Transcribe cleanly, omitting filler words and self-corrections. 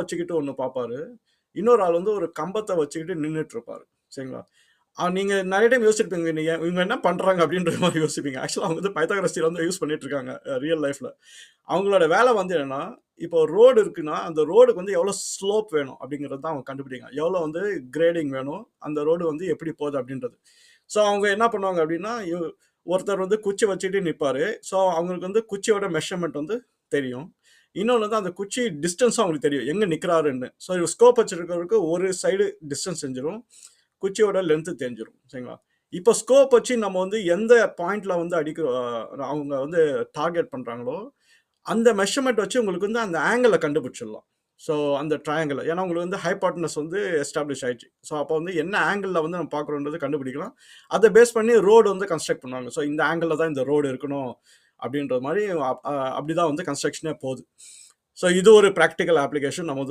வச்சுக்கிட்டு ஒண்ணு பார்ப்பாரு. இன்னொரு ஆள் வந்து ஒரு கம்பத்த வச்சுக்கிட்டு நின்னுட்டு இருப்பாரு. சரிங்களா? நீங்க நெறைய டைம் யோசிச்சிருப்பீங்க. நீங்க இவங்க என்ன பண்றாங்க அப்படின்ற மாரி யோசிப்பீங்க. ஆக்சுவலா அவங்க வந்து பைத்தாகரஸ் தியரம் வந்து யூஸ் பண்ணிட்டு இருக்காங்க ரியல் லைஃப்ல. அவங்களோட வேலை வந்து என்னன்னா, இப்போ ரோடு இருக்குன்னா, அந்த ரோடுக்கு வந்து எவ்வளோ ஸ்லோப் வேணும் அப்படிங்கிறது தான் அவங்க கண்டுபிடிக்கிறாங்க. எவ்வளோ வந்து கிரேடிங் வேணும், அந்த ரோடு வந்து எப்படி போகுது அப்படின்றது. ஸோ அவங்க என்ன பண்ணுவாங்க அப்படின்னா, ஒருத்தர் வந்து குச்சி வச்சுட்டு நிப்பாரு. ஸோ அவங்களுக்கு வந்து குச்சியோட மெஷர்மென்ட் வந்து தெரியும். இன்னொன்னு வந்து அந்த குச்சி டிஸ்டன்ஸும் அவங்களுக்கு தெரியும். எங்க நிக்கிறாருன்னு. ஸோ ஸ்கோப் வச்சிருக்கிறவருக்கு ஒரு சைடு டிஸ்டன்ஸ் தெரிஞ்சிரும். குச்சியோட லென்த் தெரிஞ்சிரும். சரிங்களா? இப்போ ஸ்கோப் வச்சு நம்ம வந்து எந்த பாயிண்ட்ல வந்து அவங்க வந்து டார்கெட் பண்றாங்களோ, அந்த மெஷர்மென்ட் வச்சு உங்களுக்கு வந்து அந்த ஆங்கிள கண்டுபிடிச்சிடலாம். ஸோ அந்த ட்ரையாங்கிள். ஏன்னா உங்களுக்கு வந்து ஹைபாட்டனஸ் வந்து எஸ்டாப்ளிஷ் ஆயிடுச்சு. ஸோ அப்போ வந்து என்ன ஆங்கிள்ல வந்து நம்ம பார்க்குறோம்ன்றது கண்டுபிடிக்கலாம். அத பேஸ் பண்ணி ரோடு வந்து கன்ஸ்ட்ரக்ட் பண்ணுவாங்க. ஸோ இந்த ஆங்கிள்ல தான் இந்த ரோடு இருக்கணும் அப்படின்ற மாரி அப்படிதான் வந்து கன்ஸ்ட்ரக்ஷனே போகுது. ஸோ இது ஒரு பிராக்டிகல் அப்ளிகேஷன் நம்ம